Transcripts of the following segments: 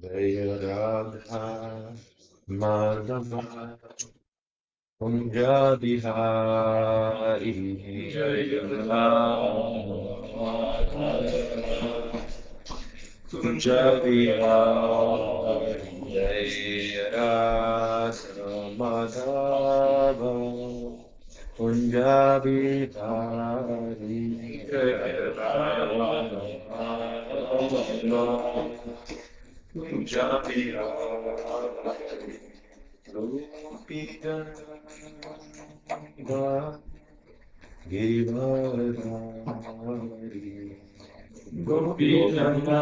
Jaya Radha Madhava Kunja Bihari Jaya Radha Kunja Bihari Jaya Radha Madhava Kunja Bihari Jaya Radha Kunja Bihari Gopi Ganga Giridhari Gopi Ganga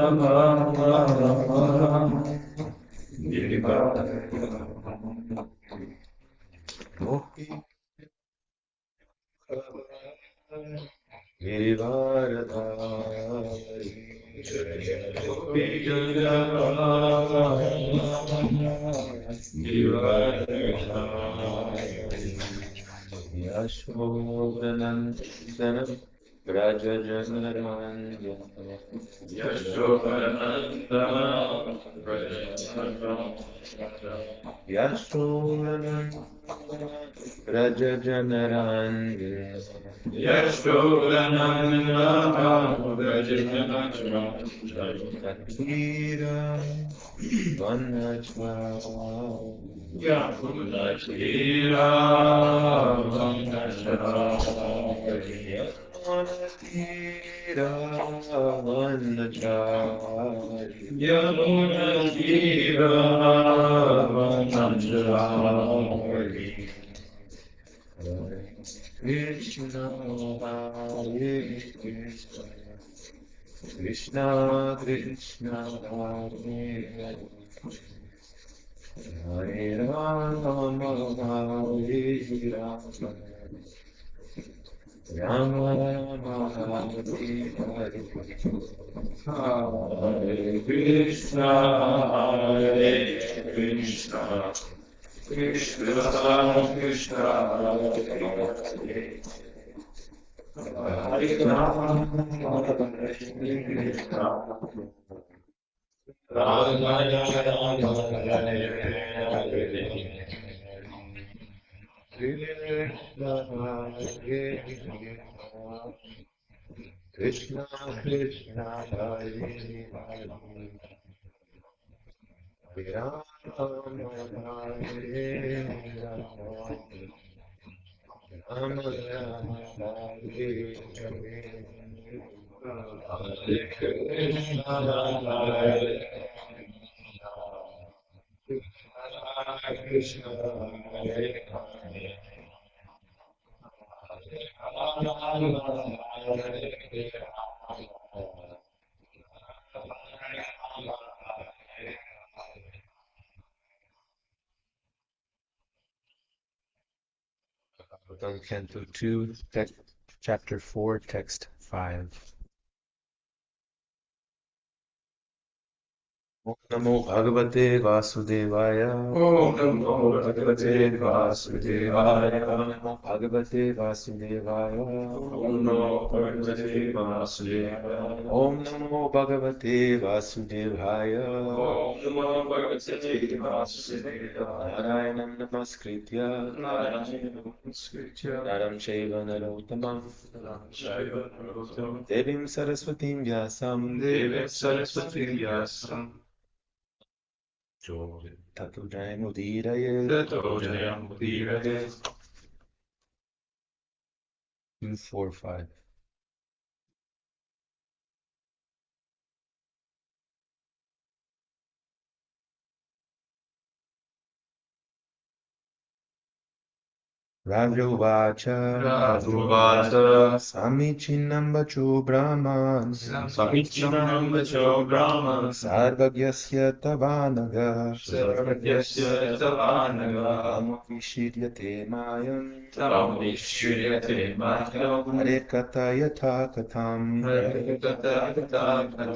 Giridhari Gopi Giridhari Gopi Giridhari Yashodanandana Rajajanaranja Yashodanandana Rajajanaranja Yashodanandana Rajajanaranja Yashodanandana Rajajanaranja Takbira Vanachva Yamunatira Vanachari Yamunatira Vanachari Yamunatira Vanachari Hare Krishna Hare Krishna Krishna Krishna Hare Hare Hare Rama, Hare Rama, Rama Rama, Hare Hare, Hare Krishna, Hare Krishna, Krishna Krishna, Hare Hare, Hare Rama, Hare Krishna. Rama Rama Hare Hare Krishna Hare Krishna Krishna Hare Hare Rama Hare Rama Rama Rama Hare Hare Hare Krishna Hare Krishna Hare Hare Bhagavatam Canto 2, Chapter 4, Text 5. Om Namo Bhagavate Vasudevaya. Om Namo Bhagavate Vasudevaya. Om Namo Bhagavate Vasudevaya. Om Namo Bhagavate Vasudevaya. Om Namo Bhagavate Vasudevaya. Om Namo Bhagavate Vasudevaya. Narayanam Namaskritya. Naram Shaiva Narottamam. Devim Saraswatim Vyasam. Devim Saraswatim Vyasam. Tato Jayamudiraye. 245. Rajovacha Samichinam Vacho Brahman Sarvagyasya Tavanaga Amavishiriyate Mayam Hare Katha Yatha Katham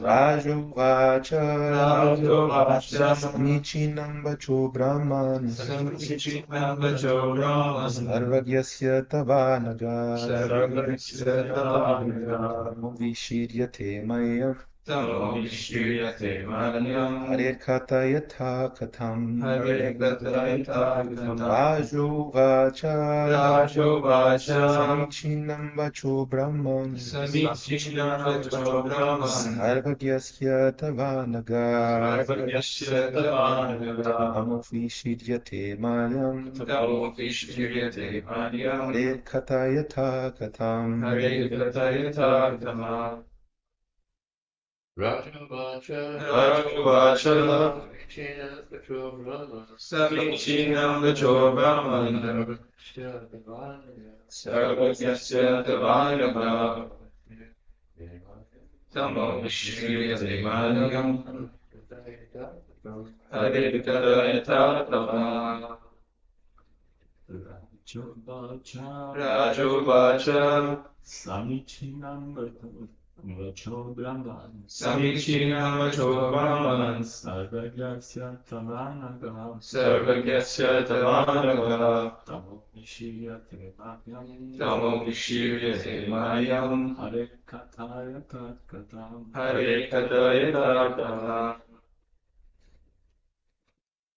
Rajovacha Samichinam Vacho Brahman Sarvagyasya Tavanaga Amavishiriyate Mayam Hare Katha Yatha Katham Rajovacha Samichinam Vacho Brahman Sarvagyasya Tavanaga Amavishiriyate Mayam Hare Katha Yatha Katham Rajovacha Samichinam Vacho Brahman Sarvagyasya Tavanaga Tamo Vishriyate Managam Hare Katayata Tava Rajovacha Samichinam Vacho Brahman Samichinam Vacho Brahman Sarvagyasya Tavanaga Sarvagyasya Tavanaga Tamo Nishiyate Bhagyam Tamo Vishriyate Mayam Hare Kataya Katkatam Hare Katayata Tava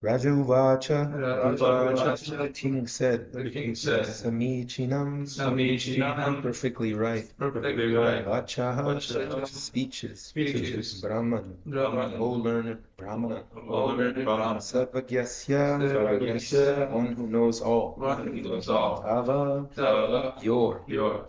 Rajovacha Rajovacha The king said The king said Samichinam Samichinam perfectly right perfectly right Vachaha speeches speeches Brahman Brahman O learned Brahmana Learned Brahman Sarvagyasya Sarvagyasya one who knows all one who knows all Tava Tava your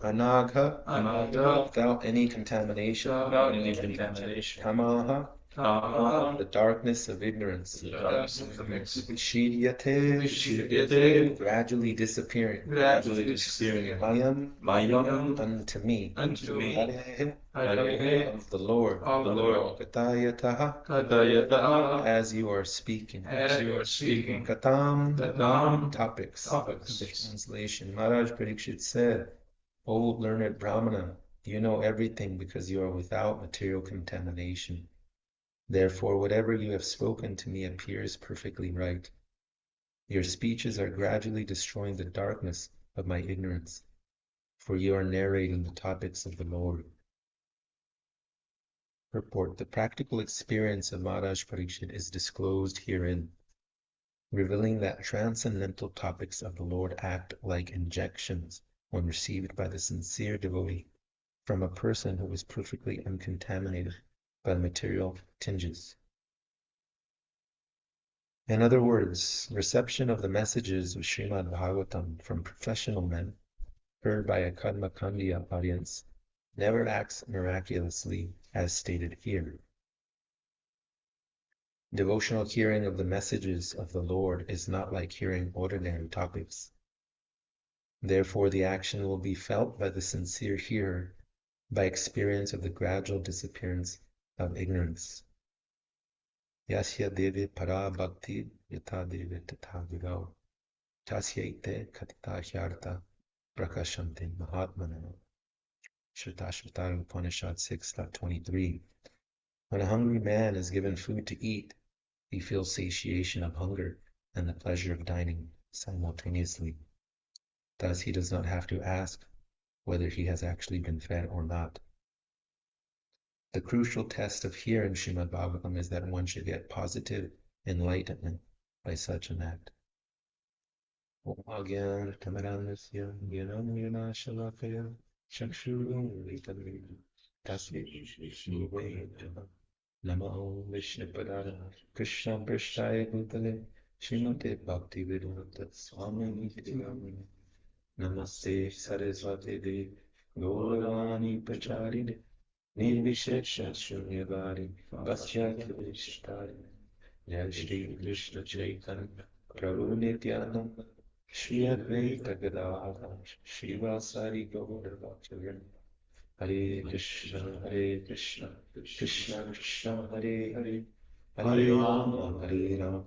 Anagha Anaga without any contamination without any contamination Tamaha Tama the darkness of ignorance Vishidyate Vishidyate gradually disappearing gradually disappearing Mayam Mayam unto me unto me Hare Hare of the Lord of the Lord Katayataha Katayata as you are speaking as you are speaking Katam Tatam topics topics Translation Maharaj Parikshit said, O learned Brahmana, you know everything because you are without material contamination. Therefore, whatever you have spoken to me appears perfectly right. Your speeches are gradually destroying the darkness of my ignorance, for you are narrating the topics of the Lord. Purport: the practical experience of Maharaj Parikshit is disclosed herein, revealing that transcendental topics of the Lord act like injections when received by the sincere devotee from a person who is perfectly uncontaminated by material tinges. In other words, reception of the messages of Srimad Bhagavatam from professional men, heard by a Karmakandiya audience, never acts miraculously as stated here. Devotional hearing of the messages of the Lord is not like hearing ordinary topics. Therefore, the action will be felt by the sincere hearer by experience of the gradual disappearance of ignorance. Yasya deve para bhakti yatha deve tatha vigav tasya ite katita hyartha prakashante mahatmana. Shritashvatara Upanishad 6.23. When a hungry man is given food to eat, he feels satiation of hunger and the pleasure of dining simultaneously. Thus, he does not have to ask whether he has actually been fed or not. The crucial test of hearing Srimad Bhagavatam is that one should get positive enlightenment by such an act. Namo Vishnupada Krishna Prasthaya Bhutale Srimate Bhakti Vedanta Swami Niti Namaste Saraswati Devi Gauravani Pacharine Nirvishesha Shunyavadi Paschatya Vishtari Jai Shri Krishna Chaitanya Prabhu Nityananda Shri Advaita Gadadhara Srivasari Gaura Bhaktavan Hare Krishna Krishna Krishna Hare Hare Hare Rama Rama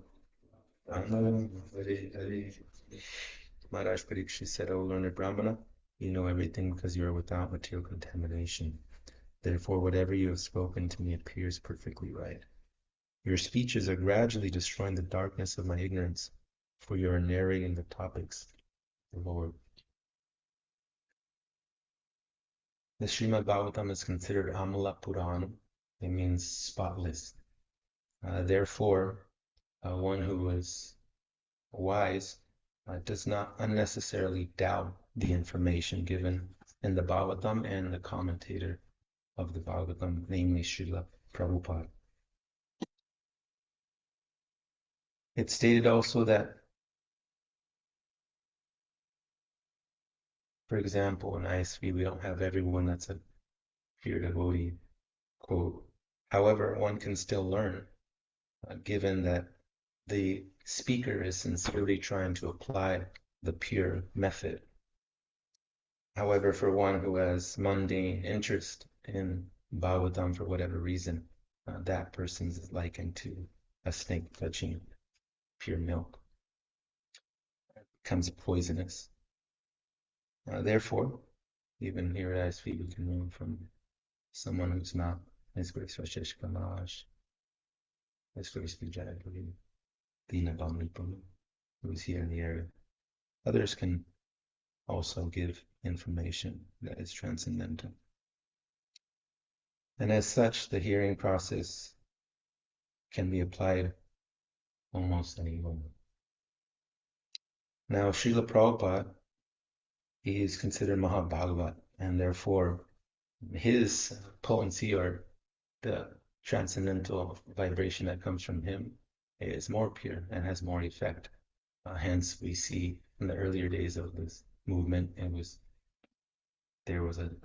Rama Hare Hare. Maharaj Parikshit said, O learned Brahmana, you know everything because you are without material contamination. Therefore, whatever you have spoken to me appears perfectly right. Your speeches are gradually destroying the darkness of my ignorance, for you are narrating the topics of the Lord. The Srimad Bhagavatam is considered Amala Puranam. It means spotless. Therefore, one who is wise does not unnecessarily doubt the information given in the Bhagavatam and the commentator of the Bhagavatam, namely Srila Prabhupada. It's stated also that, for example, in ISV, we don't have everyone that's a pure devotee, quote. However, one can still learn, given that the speaker is sincerely trying to apply the pure method. However, for one who has mundane interest in Bhagavatam for whatever reason, that person is likened to a snake touching pure milk. It becomes poisonous. Therefore, even here at ISV, we can learn from someone who's not His Grace Rashesh Kamash, His Grace Vijayaguri, Dina Bamripam, who's here in the area. Others can also give information that is transcendental. And as such, the hearing process can be applied almost anywhere. Now, Srila Prabhupada, he is considered Mahabhagavat, and therefore his potency, or the transcendental vibration that comes from him, is more pure and has more effect. Hence, we see in the earlier days of this movement, there was an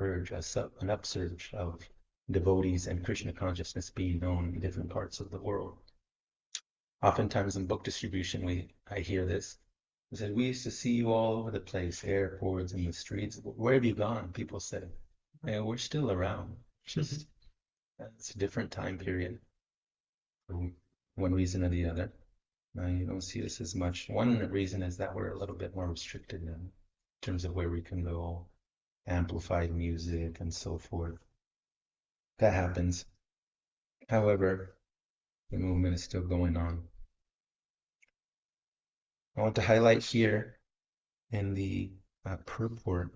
upsurge of devotees and Krishna consciousness being known in different parts of the world. Oftentimes in book distribution, I hear this. They said, we used to see you all over the place, airports, in the streets. Where have you gone? People said, hey, we're still around. Just it's a different time period for one reason or the other. You don't see this as much. One reason is that we're a little bit more restricted now in terms of where we can go, amplified music and so forth. That happens. However, the movement is still going on. I want to highlight here in the purport,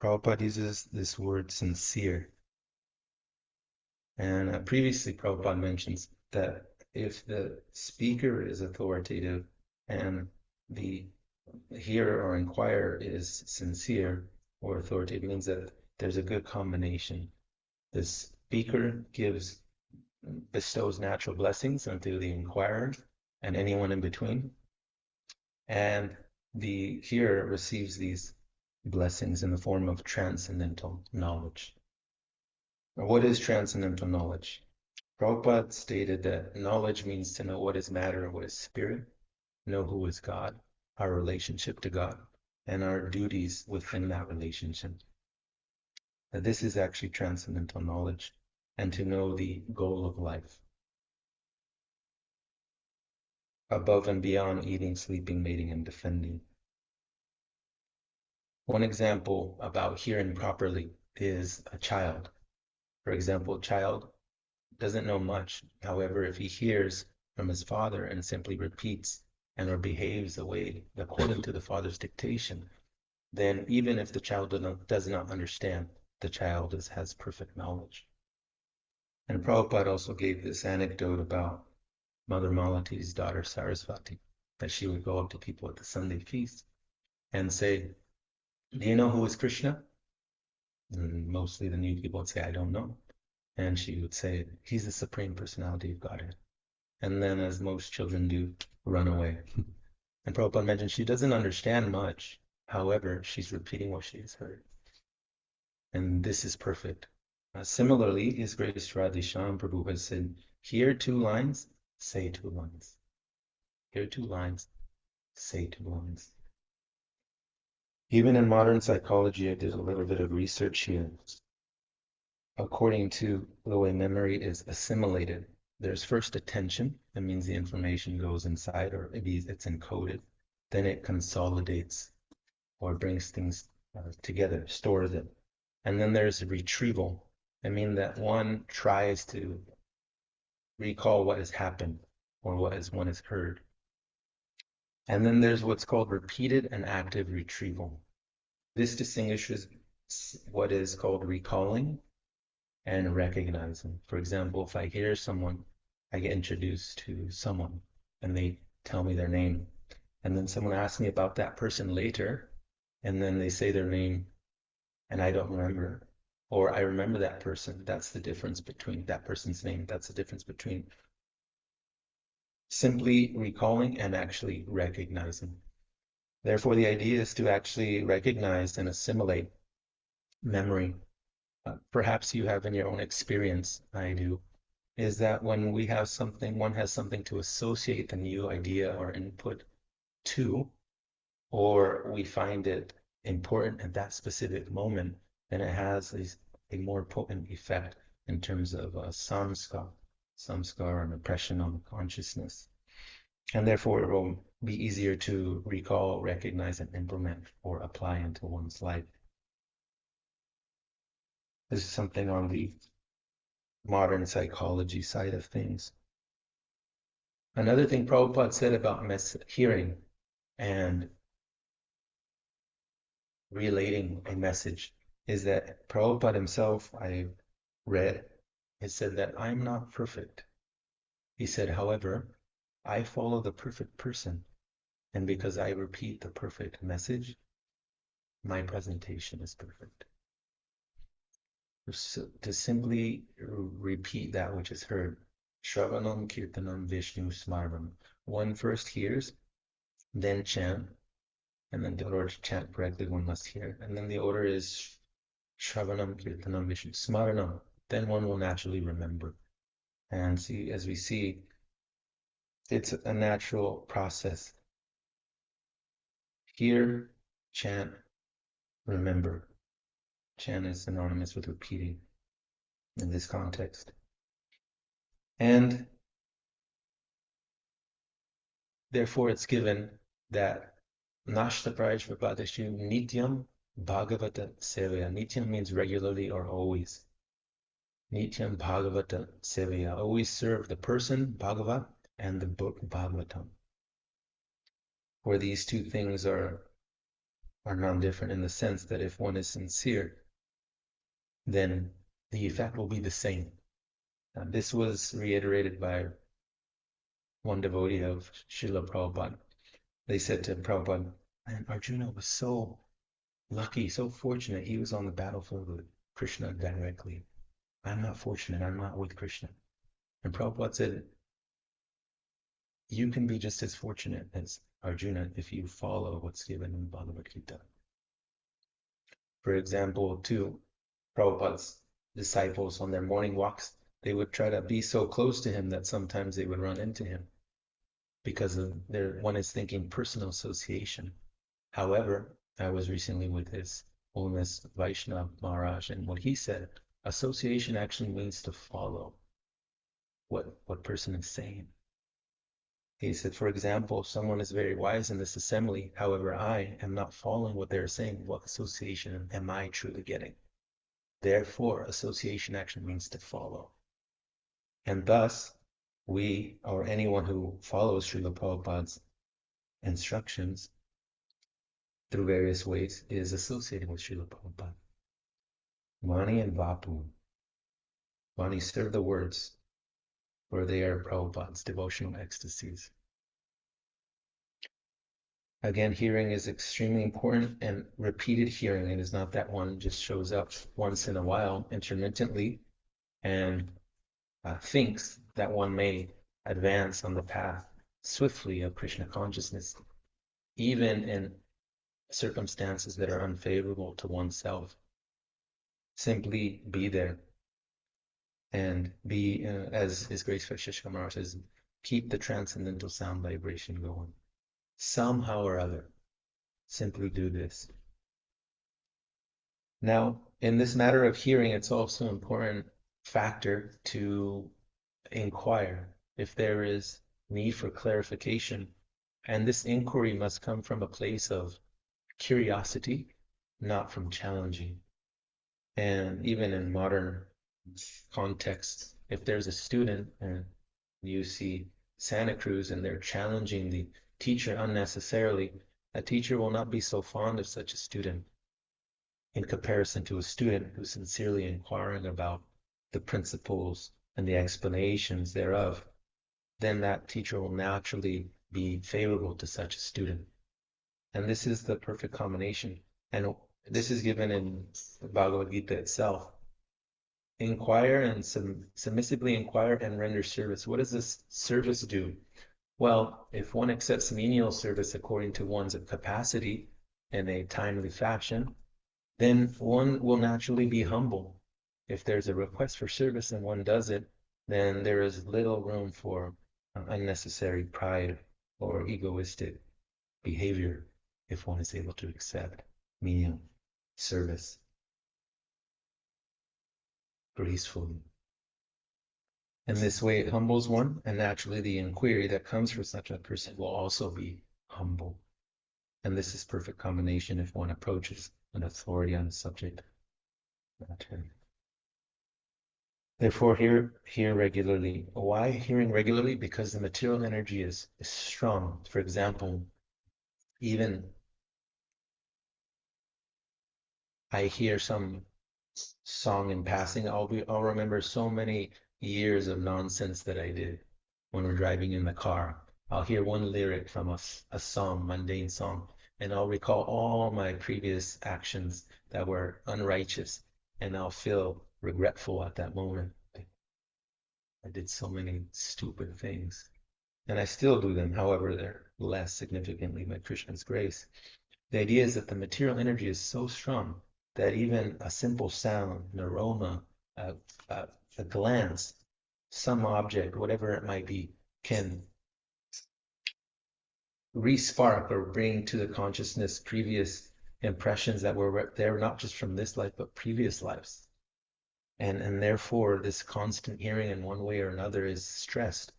Prabhupada uses this word sincere. And previously, Prabhupada mentions that if the speaker is authoritative and the hearer or inquirer is sincere or authoritative, it means that there's a good combination. The speaker bestows natural blessings onto the inquirer and anyone in between, and the hearer receives these blessings in the form of transcendental knowledge. Now, what is transcendental knowledge? Prabhupada stated that knowledge means to know what is matter and what is spirit, know who is God, our relationship to God, and our duties within that relationship. Now, this is actually transcendental knowledge, and to know the goal of life. Above and beyond eating, sleeping, mating, and defending. One example about hearing properly is a child. For example, a child doesn't know much. However, if he hears from his father and simply repeats and or behaves according to the father's dictation, then even if the child does not understand, the child has perfect knowledge. And Prabhupada also gave this anecdote about Mother Malati's daughter Sarasvati, that she would go up to people at the Sunday feast and say, do you know who is Krishna? And mostly the new people would say, I don't know. And she would say, he's the Supreme Personality of Godhead. And then, as most children do, run away. And Prabhupada mentioned she doesn't understand much. However, she's repeating what she has heard. And this is perfect. Similarly, His Grace Radhisham Prabhu has said, hear 2 lines, say 2 lines. Hear 2 lines, say 2 lines. Even in modern psychology, I did a little bit of research here. According to the way memory is assimilated, there's first attention. That means the information goes inside, or maybe it's encoded. Then it consolidates or brings things together, stores it. And then there's retrieval. I mean that one tries to recall what has happened or one has heard. And then there's what's called repeated and active retrieval. This distinguishes what is called recalling and recognizing. For example, if I hear someone, I get introduced to someone and they tell me their name. And then someone asks me about that person later, and then they say their name and I don't remember. Or I remember that person. That's the difference between that person's name. That's the difference between simply recalling and actually recognizing. Therefore, the idea is to actually recognize and assimilate memory. Perhaps you have in your own experience, I do, is that when we have something, one has something to associate the new idea or input to, or we find it important at that specific moment, then it has a more potent effect in terms of samskar, an impression on consciousness. And therefore, it will be easier to recall, recognize, and implement or apply into one's life. This is something on the modern psychology side of things. Another thing Prabhupada said about hearing and relating a message is that Prabhupada himself, I read, has said that I'm not perfect. He said, however, I follow the perfect person, and because I repeat the perfect message, my presentation is perfect. So, to simply repeat that which is heard, Shravanam Kirtanam Vishnu Smaranam. One first hears, then chant, and then in order to chant correctly, one must hear. And then the order is Shravanam Kirtanam Vishnu Smaranam. Then one will naturally remember. And see, as we see, it's a natural process. Hear, chant, remember. Chant is synonymous with repeating in this context. And therefore it's given that Nashtapraj Vipadashi Nityam Bhagavata Sevaya. Nityam means regularly or always. Nityam Bhagavata Sevaya. Always serve the person, Bhagavat, and the book Bhagavatam. Where these two things are non-different in the sense that if one is sincere, then the effect will be the same. This was reiterated by one devotee of Srila Prabhupada. They said to Prabhupada, and Arjuna was so lucky, so fortunate. He was on the battlefield with Krishna directly. I'm not fortunate. I'm not with Krishna. And Prabhupada said, you can be just as fortunate as Arjuna if you follow what's given in Bhagavad Gita. For example, too, Prabhupada's disciples on their morning walks, they would try to be so close to him that sometimes they would run into him because of one is thinking personal association. However, I was recently with His Holiness Vaishnava Maharaj, and what he said, association actually means to follow what person is saying. He said, for example, someone is very wise in this assembly, however, I am not following what they're saying. What association am I truly getting? Therefore, association actually means to follow. And thus, we, or anyone who follows Srila Prabhupada's instructions through various ways, is associating with Srila Prabhupada. Vani and Vapu. Vani serve the words, for they are Prabhupada's devotional ecstasies. Again, hearing is extremely important, and repeated hearing. It is not that one just shows up once in a while, intermittently, and thinks that one may advance on the path swiftly of Krishna consciousness, even in circumstances that are unfavorable to oneself. Simply be there and be, as His Grace Shishkamara says, keep the transcendental sound vibration going. Somehow or other, simply do this. Now, in this matter of hearing, it's also an important factor to inquire if there is need for clarification. And this inquiry must come from a place of curiosity, not from challenging. And even in modern contexts, if there's a student and you see Santa Cruz and they're challenging the teacher unnecessarily, a teacher will not be so fond of such a student in comparison to a student who's sincerely inquiring about the principles and the explanations thereof. Then that teacher will naturally be favorable to such a student. And this is the perfect combination. And this is given in the Bhagavad Gita itself. Inquire and submissively inquire and render service. What does this service do? Well, if one accepts menial service according to one's capacity in a timely fashion, then one will naturally be humble. If there's a request for service and one does it, then there is little room for unnecessary pride or egoistic behavior if one is able to accept menial service gracefully. And this way it humbles one, and naturally the inquiry that comes for such a person will also be humble. And this is perfect combination if one approaches an authority on the subject matter. Therefore, hear regularly. Why hearing regularly? Because the material energy is strong. For example, even I hear some song in passing, I'll remember so many years of nonsense that I did when we're driving in the car. I'll hear one lyric from a song, mundane song, and I'll recall all my previous actions that were unrighteous, and I'll feel regretful at that moment. I did so many stupid things, and I still do them. However, they're less significantly by Krishna's grace. The idea is that the material energy is so strong that even a simple sound, an aroma, a, a glance, some object, whatever it might be, can re-spark or bring to the consciousness previous impressions that were there, not just from this life, but previous lives. And therefore, this constant hearing in one way or another is stressed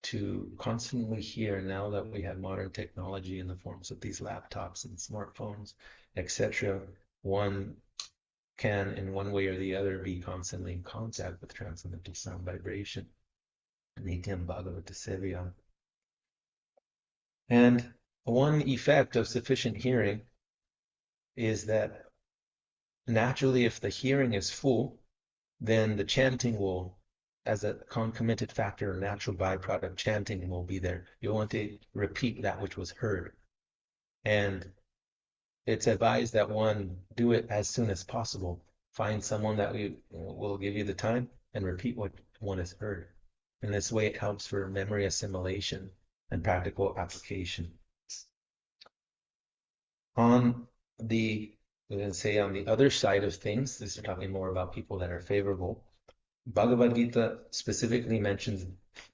to constantly hear. Now that we have modern technology in the forms of these laptops and smartphones, etc., one can, in one way or the other, be constantly in contact with transcendental sound vibration. Nityam Bhagavata Sevya. And one effect of sufficient hearing is that naturally, if the hearing is full, then the chanting will, as a concomitant factor, a natural byproduct, chanting will be there. You'll want to repeat that which was heard. And it's advised that one do it as soon as possible. Find someone that will give you the time and repeat what one has heard. In this way, it helps for memory assimilation and practical application. On the, on the other side of things, this is talking more about people that are favorable. Bhagavad Gita specifically mentions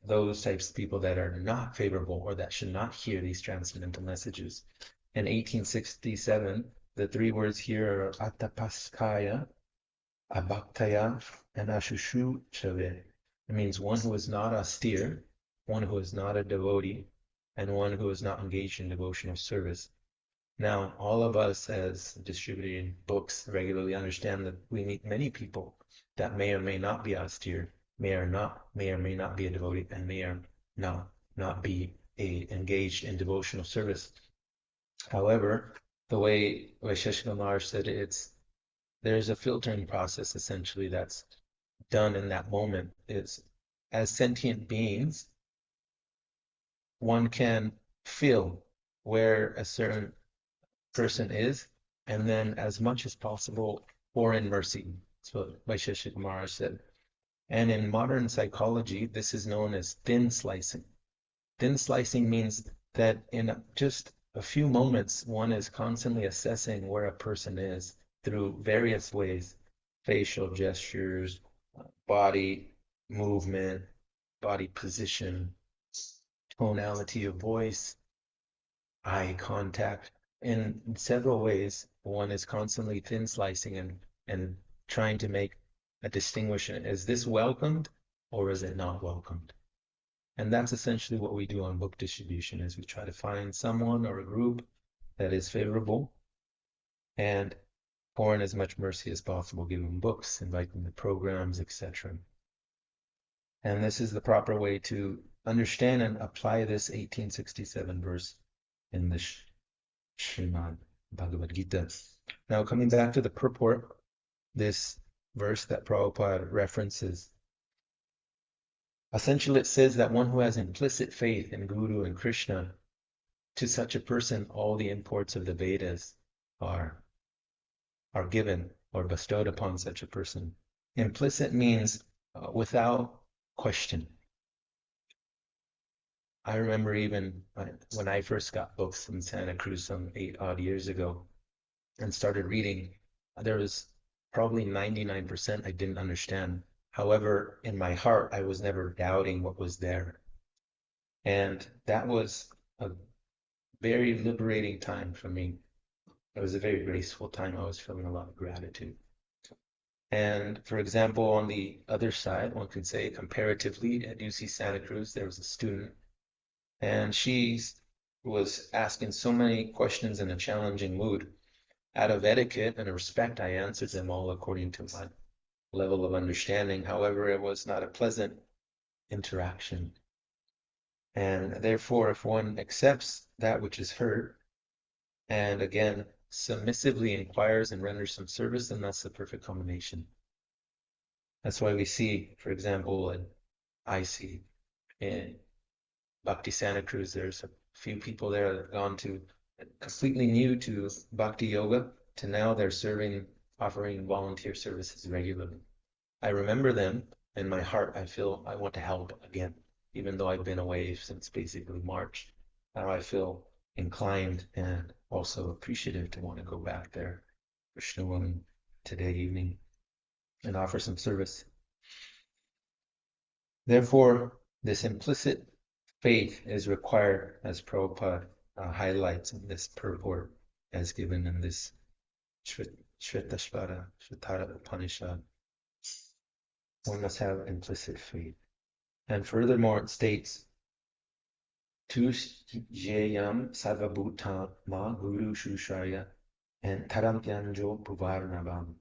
those types of people that are not favorable or that should not hear these transcendental messages. In 1867, the three words here are atapaskaya, abhaktaya, and ashushuchave. It means one who is not austere, one who is not a devotee, and one who is not engaged in devotional service. Now, all of us as distributing books regularly understand that we meet many people that may or may not be austere, may or may not be a devotee, and may or not be engaged in devotional service. However, the way Vaisheshika Maharaj said it, there's a filtering process essentially that's done in that moment. Is as sentient beings, one can feel where a certain person is, and then as much as possible pour in mercy. That's what Vaisheshika Maharaj said. And in modern psychology, this is known as thin slicing. Thin slicing means that in just a few moments, one is constantly assessing where a person is through various ways, facial gestures, body movement, body position, tonality of voice, eye contact. In several ways, one is constantly thin slicing and trying to make a distinction. Is this welcomed or is it not welcomed? And that's essentially what we do on book distribution, is we try to find someone or a group that is favorable and pour in as much mercy as possible, give them books, invite them to programs, etc. And this is the proper way to understand and apply this 1867 verse in the Srimad Bhagavad Gita. Now, coming back to the purport, this verse that Prabhupada references, essentially it says that one who has implicit faith in Guru and Krishna, to such a person, all the imports of the Vedas are given or bestowed upon such a person. Implicit means without question. I remember even when I first got books in Santa Cruz some 8 odd years ago and started reading, there was probably 99% I didn't understand. However, in my heart, I was never doubting what was there. And that was a very liberating time for me. It was a very graceful time. I was feeling a lot of gratitude. And for example, on the other side, one could say comparatively at UC Santa Cruz, there was a student, and she was asking so many questions in a challenging mood. Out of etiquette and respect, I answered them all according to my level of understanding. However, it was not a pleasant interaction. And therefore, if one accepts that which is heard, and again, submissively inquires and renders some service, then that's the perfect combination. That's why we see, for example, and I see in Bhakti Santa Cruz, there's a few people there that have gone to completely new to Bhakti Yoga to now they're serving, offering volunteer services regularly. I remember them in my heart. I feel I want to help again, even though I've been away since basically March. Now I feel inclined and also appreciative to want to go back there, Krishna willing, today evening and offer some service. Therefore, this implicit faith is required, as Prabhupada highlights in this purport as given in this Shvetashvara Upanishad. One must have implicit faith. And furthermore, it states, Tu jayam sarvabhuta ma guru shushraya and taramtyanjo bhuvarnavam.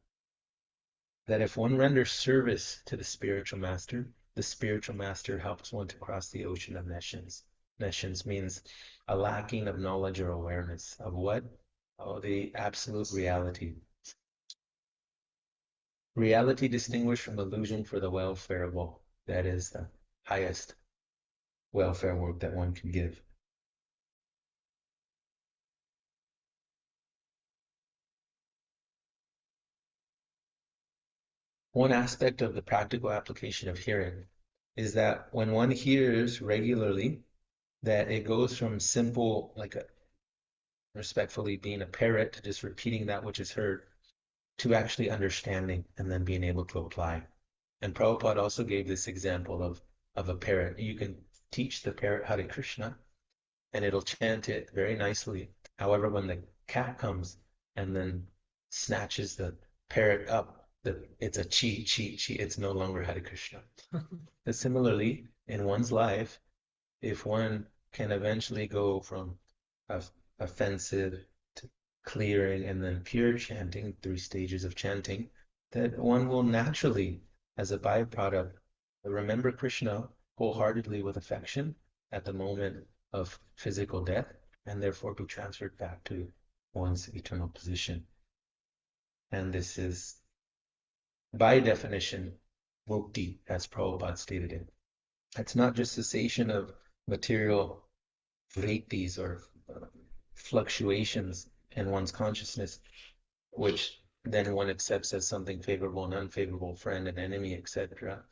That if one renders service to the spiritual master helps one to cross the ocean of nescience. Nescience means a lacking of knowledge or awareness of what? Oh, the absolute reality. Reality distinguished from illusion for the welfare of all. That is the highest welfare work that one can give. One aspect of the practical application of hearing is that when one hears regularly, that it goes from simple, like a respectfully being a parrot to just repeating that which is heard, to actually understanding and then being able to apply. And Prabhupada also gave this example of a parrot. You can teach the parrot Hare Krishna and it'll chant it very nicely. However, when the cat comes and then snatches the parrot up, it's a chi, it's no longer Hare Krishna. And similarly, in one's life, if one can eventually go from offensive to clearing and then pure chanting, 3 stages of chanting, that one will naturally, as a byproduct, remember Krishna wholeheartedly with affection at the moment of physical death, and therefore be transferred back to one's eternal position. And this is, by definition, mukti, as Prabhupada stated it. It's not just cessation of material vrittis or fluctuations in one's consciousness, which then one accepts as something favorable and unfavorable, friend and enemy, etc.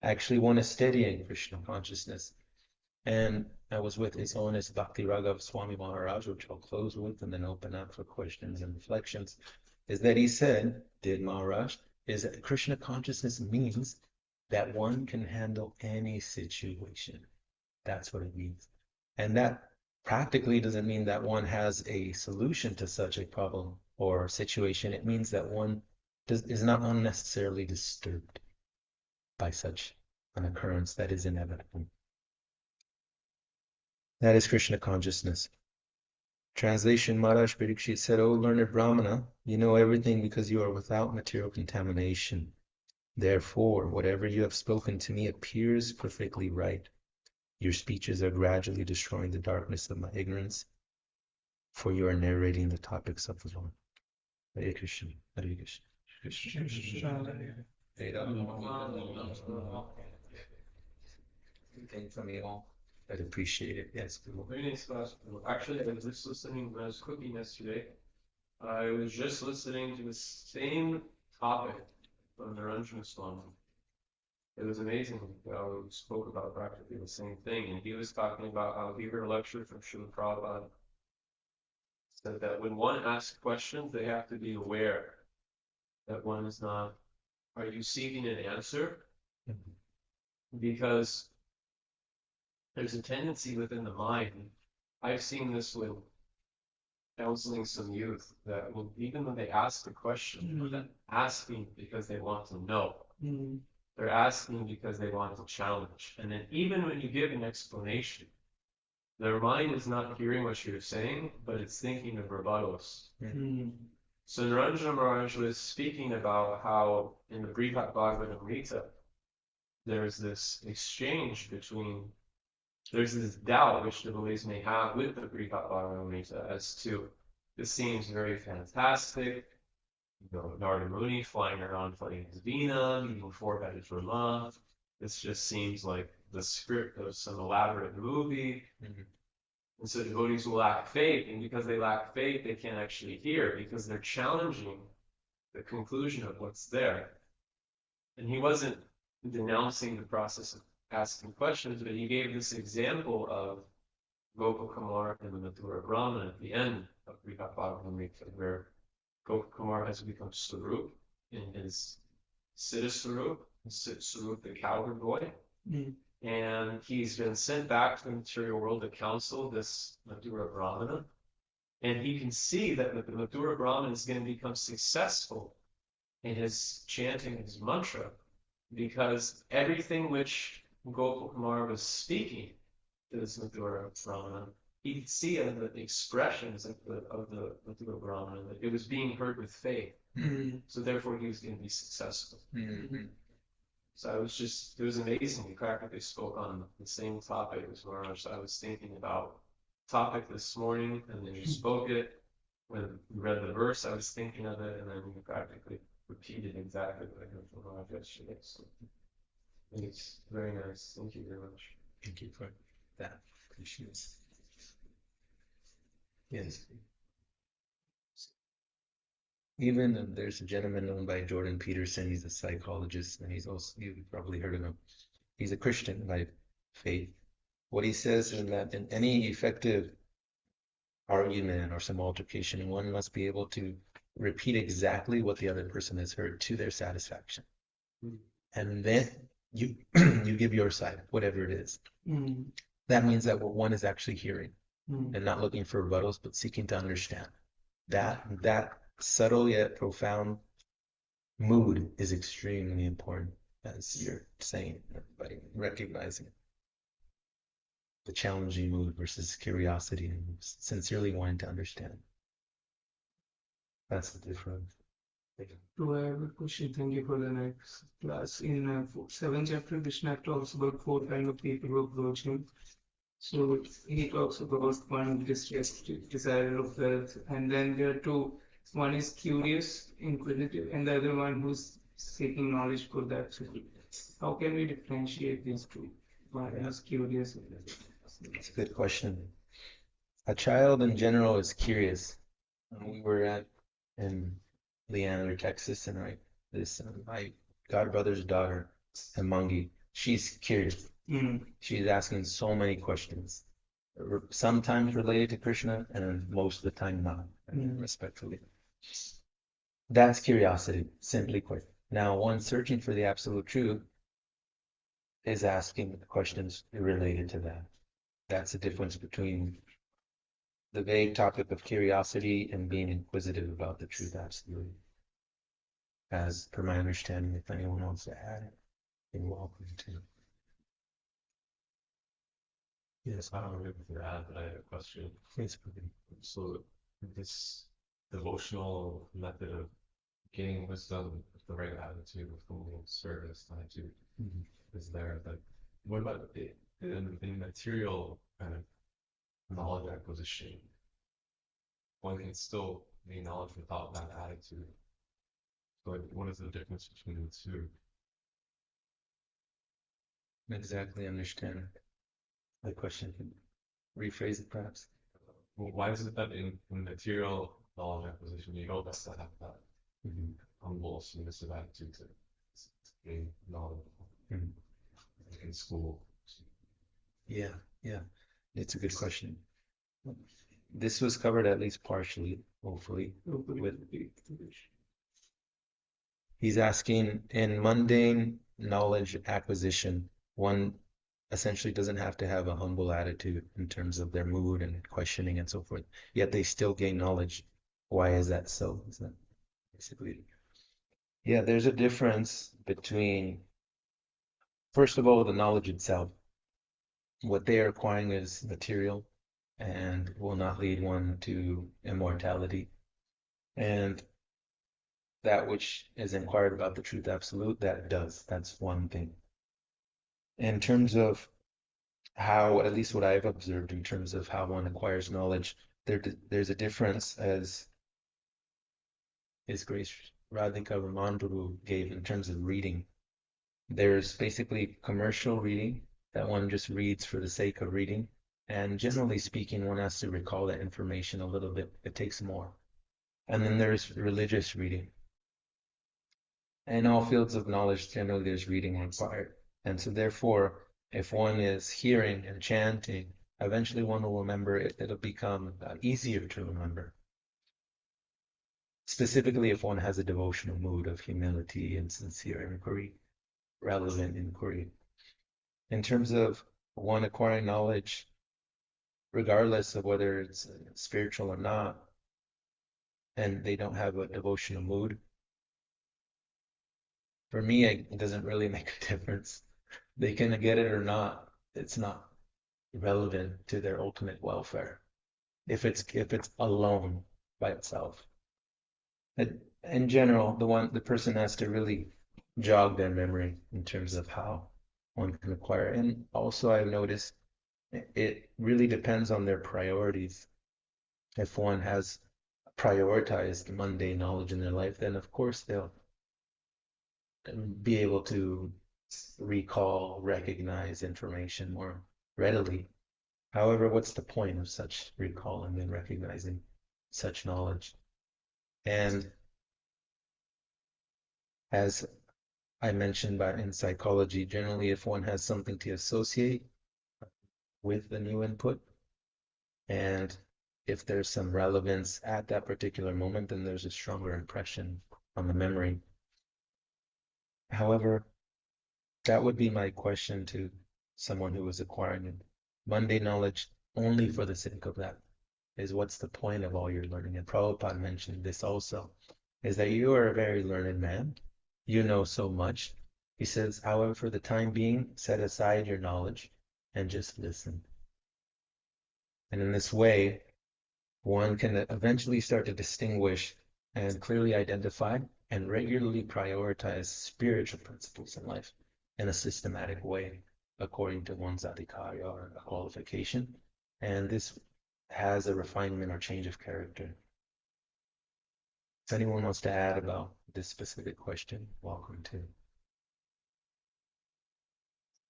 Actually, one is steadying Krishna consciousness. And I was with His Holiness Bhakti Raghav Swami Maharaj, which I'll close with and then open up for questions and reflections, is that he said, did Maharaj, is that Krishna consciousness means that one can handle any situation. That's what it means. And that practically doesn't mean that one has a solution to such a problem or situation. It means that one is not unnecessarily disturbed by such an occurrence that is inevitable. That is Krishna consciousness. Translation, Maharaj Parikshit said, O learned Brahmana, you know everything because you are without material contamination. Therefore, whatever you have spoken to me appears perfectly right. Your speeches are gradually destroying the darkness of my ignorance, for you are narrating the topics of the Lord. Hare Krishna, Hare Krishna, Krishna Krishna, Hare Rama. Anything from you all? I'd appreciate it. Yes. Very nice class. Actually, I was just listening when I was cooking yesterday. I was just listening to the same topic from Naranjan Swami. It was amazing how he spoke about practically the same thing. And he was talking about how he heard a lecture from Srila Prabhupada. Said that when one asks questions, they have to be aware that one is not, are you seeking an answer? Because there's a tendency within the mind. I've seen this with counseling some youth that will, even when they ask a question, they're not asking because they want to know. They're asking because they want to challenge. And then even when you give an explanation, their mind is not hearing what you're saying, but it's thinking of rebuttals. So Naranjana Maharaj was speaking about how in the Brihad Bhagavatam there's this exchange between, there's this doubt which devotees may have with the Brihad Bhagavatam as to, this seems very fantastic, you know, Narada Muni flying around playing his Veena, eating four-headed love. This just seems like the script of some elaborate movie. And so devotees will lack faith, and because they lack faith, they can't actually hear because they're challenging the conclusion of what's there. And he wasn't denouncing the process of asking questions, but he gave this example of Gopakumar and the Mathura Brahman at the end of Brihad Bhagavatam, where Gopakumar has become Sarup in his Siddha Sarup, the cowherd boy. And he's been sent back to the material world to counsel this Mathura Brahmana. And he can see that the Mathura Brahmana is going to become successful in his chanting his mantra, because everything which Gopakumar was speaking to this Mathura Brahmana, he could see in the expressions of the Mathura Brahmana that it was being heard with faith. So therefore he was going to be successful. So it was amazing. We practically spoke on the same topic as Maharaj. So I was thinking about the topic this morning, and then you spoke it. When we read the verse, I was thinking of it, and then we practically repeated exactly what I heard from Maharaj yesterday. So it's very nice. Thank you very much. Thank you for that. Appreciate it. Yes. Even there's a gentleman known by Jordan Peterson. He's a psychologist, and you've probably heard of him. He's a Christian by faith. What he says is that in any effective argument or some altercation, one must be able to repeat exactly what the other person has heard to their satisfaction. And then you you give your side, whatever it is. That means that what one is actually hearing and not looking for rebuttals, but seeking to understand. That subtle yet profound mood is extremely important, as you're saying, by recognizing it. The challenging mood versus curiosity and sincerely wanting to understand. That's the difference. So I have a question. Thank you for the next class. In 7th chapter, Krishna talks about 4 kinds of people who approach him. So he talks about one desire of wealth, and then there are 2. One is curious, inquisitive, and the other one who's seeking knowledge for that. So how can we differentiate these 2? One is curious. That's a good question. A child in general is curious. We were in Leander, Texas, and my godbrother's daughter, Emangi, she's curious. She's asking so many questions, sometimes related to Krishna, and most of the time not, respectfully. That's curiosity, simply put. Now, one searching for the absolute truth is asking questions related to that. That's the difference between the vague topic of curiosity and being inquisitive about the truth absolutely. As per my understanding, if anyone wants to add, you're welcome to. Yes, I don't know if you could add, but I have a question. Facebook. So this devotional method of gaining wisdom with the right attitude, with humble service attitude, is there. Like, what about in material kind of knowledge acquisition? One can still gain knowledge without that attitude. So like, what is the difference between the two? Exactly understand the question. Can rephrase it perhaps? Well, why is it that in material knowledge acquisition you don't have to have that humble, submissive attitude to gain knowledge in school? Yeah, it's a good question. This was covered at least partially, hopefully. He's asking in mundane knowledge acquisition, one essentially doesn't have to have a humble attitude in terms of their mood and questioning and so forth, yet they still gain knowledge. Why is that so? Is that basically? Yeah, there's a difference between, first of all, the knowledge itself. What they are acquiring is material and will not lead one to immortality. And that which is inquired about the truth absolute, that does. That's one thing. In terms of how, at least what I've observed in terms of how one acquires knowledge, there's a difference, as His Grace Radhika Ramanduru gave, in terms of reading. There's basically commercial reading that one just reads for the sake of reading. And generally speaking, one has to recall that information a little bit. It takes more. And then there's religious reading. In all fields of knowledge, generally there's reading required. And so therefore, if one is hearing and chanting, eventually one will remember it. It'll become easier to remember. Specifically, if one has a devotional mood of humility and sincere inquiry, relevant inquiry. In terms of one acquiring knowledge, regardless of whether it's spiritual or not, and they don't have a devotional mood, for me, it doesn't really make a difference. They can get it or not. It's not relevant to their ultimate welfare if it's alone by itself. In general, the person has to really jog their memory in terms of how one can acquire. And also, I've noticed it really depends on their priorities. If one has prioritized mundane knowledge in their life, then of course they'll be able to recall, recognize information more readily. However, what's the point of such recalling and recognizing such knowledge? And as I mentioned in psychology, generally, if one has something to associate with the new input, and if there's some relevance at that particular moment, then there's a stronger impression on the memory. However, that would be my question to someone who is acquiring mundane knowledge only for the sake of that, is what's the point of all your learning? And Prabhupada mentioned this also, is that you are a very learned man. You know so much. He says, however, for the time being, set aside your knowledge and just listen. And in this way, one can eventually start to distinguish and clearly identify and regularly prioritize spiritual principles in life in a systematic way, according to one's adhikari or qualification. And this has a refinement or change of character. If anyone wants to add about this specific question, welcome to.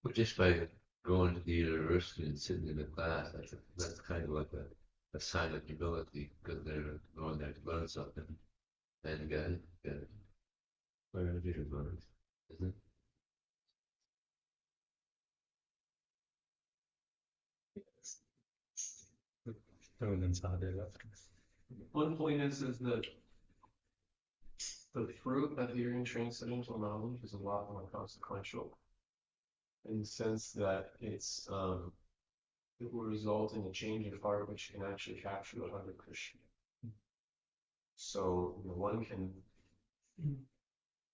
Well, just by going to the university and sitting in a class, that's kind of like a sign of humility, because they're going there to learn something. And get it. Where did you learn? Isn't it? One point is that the fruit of hearing transcendental knowledge is a lot more consequential, in the sense that it's it will result in a change of heart which can actually capture the heart of Krishna. So one can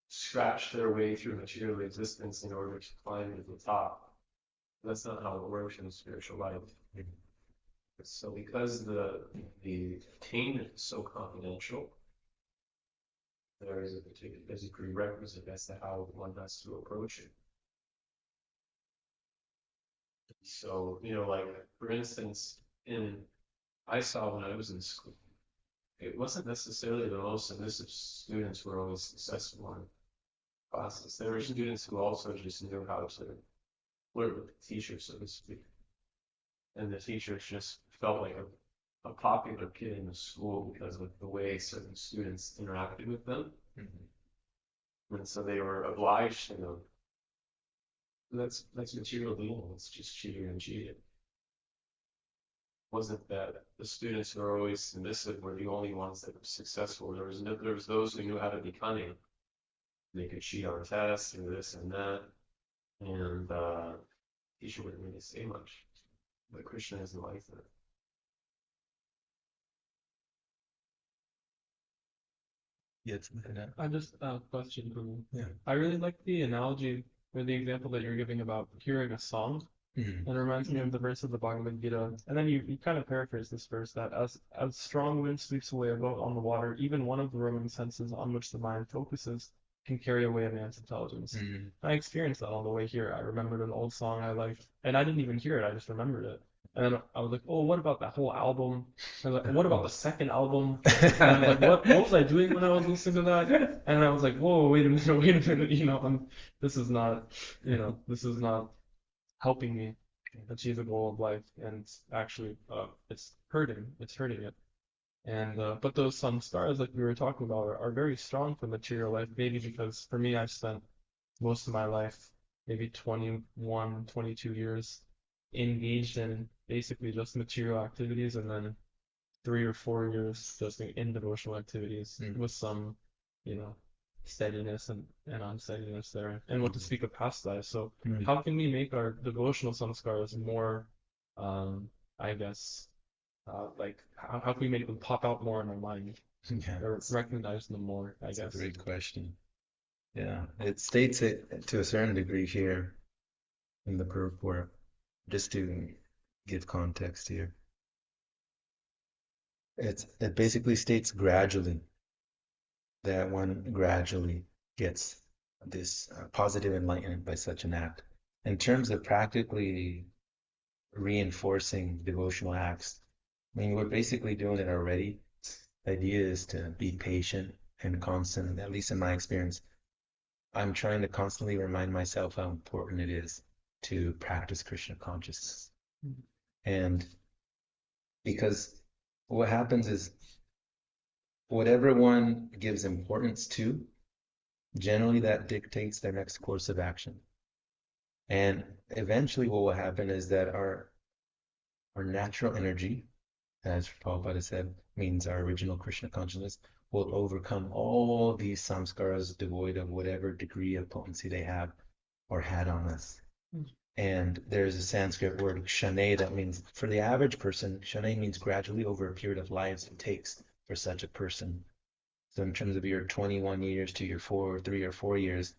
scratch their way through material existence in order to climb to the top. That's not how it works in spiritual life. So because the attainment is so confidential, there's a prerequisite as to how one has to approach it. So, like for instance, I saw when I was in school, it wasn't necessarily the most submissive students who were always successful in classes. There were students who also just knew how to flirt with the teacher, so to speak. And the teachers just felt like a popular kid in the school because of the way certain students interacted with them. And so they were obliged to know. That's material dealing. It's just cheating and cheating. Wasn't that the students who are always submissive were the only ones that were successful? There was those who knew how to be cunning. They could cheat on tests and this and that, and teacher wouldn't really say much. But Krishna isn't like that. Yes. I just question for me. Yeah. I really like the analogy or the example that you're giving about hearing a song. Mhm. It reminds me of the verse of the Bhagavad Gita. And then you kind of paraphrase this verse that as strong wind sweeps away a boat on the water, even one of the roaming senses on which the mind focuses can carry away a man's intelligence. Mhm. I experienced that on the way here. I remembered an old song I liked, and I didn't even hear it. I just remembered it. And then I was like, oh, what about that whole album? I was like, what about the second album? And I'm like, what was I doing when I was listening to that? And I was like, whoa, wait a minute, this is not, this is not helping me achieve the goal of life, and actually, it's hurting it. And but those samskaras, like we were talking about, are very strong for material life, maybe because for me, I spent most of my life, maybe 21, 22 years engaged in basically just material activities, and then 3 or 4 years just in devotional activities with some, steadiness and unsteadiness there. And what to speak of past lives. So how can we make our devotional samskaras more, I guess, like how can we make them pop out more in our mind Yeah, or recognize them more, I that's guess? a great question. Yeah, it states it to a certain degree here in the purport, just to give context here. It basically states gradually, that one gradually gets this positive enlightenment by such an act. In terms of practically reinforcing devotional acts, I mean, we're basically doing it already. The idea is to be patient and constant, at least in my experience. I'm trying to constantly remind myself how important it is to practice Krishna consciousness. And because what happens is, whatever one gives importance to, generally that dictates their next course of action. And eventually what will happen is that our natural energy, as Prabhupada said, means our original Krishna consciousness, will overcome all these samskaras devoid of whatever degree of potency they have or had on us. And there's a Sanskrit word, shane, that means, for the average person, shane means gradually over a period of lives it takes for such a person. So in terms of your 21 years to your 3 or 4 years,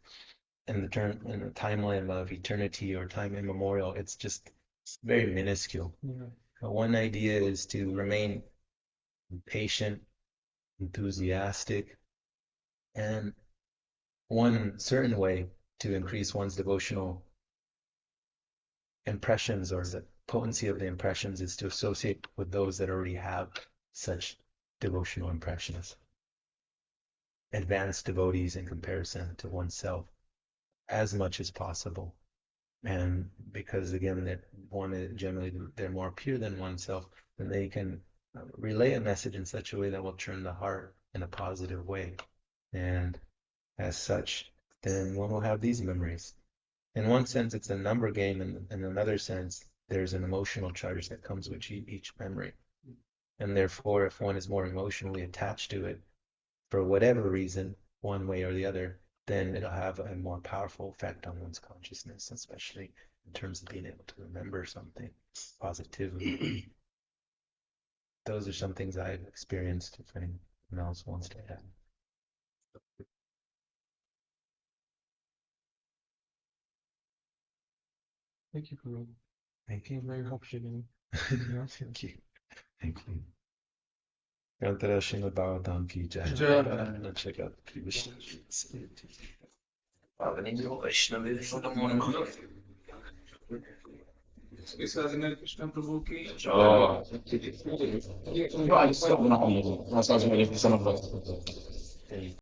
in the timeline of eternity or time immemorial, it's very minuscule. But one idea is to remain patient, enthusiastic, and one certain way to increase one's devotional impressions, or the potency of the impressions, is to associate with those that already have such devotional impressions. Advanced devotees in comparison to oneself, as much as possible. And because again, generally they're more pure than oneself, then they can relay a message in such a way that will turn the heart in a positive way. And as such, then one will have these memories. In one sense, it's a number game, and in another sense, there's an emotional charge that comes with each memory. And therefore, if one is more emotionally attached to it, for whatever reason, one way or the other, then it'll have a more powerful effect on one's consciousness, especially in terms of being able to remember something positively. Those are some things I've experienced, if anyone else wants to add. Thank you, Guru. Thank You're you. very helpful. Thank you. Thank you. Grantara Srimad Bhagavatam ki jai. Jai. Check out Krishna. Vaishnavi. Is Adinath Krishna Prabhu ki? Oh. Hey.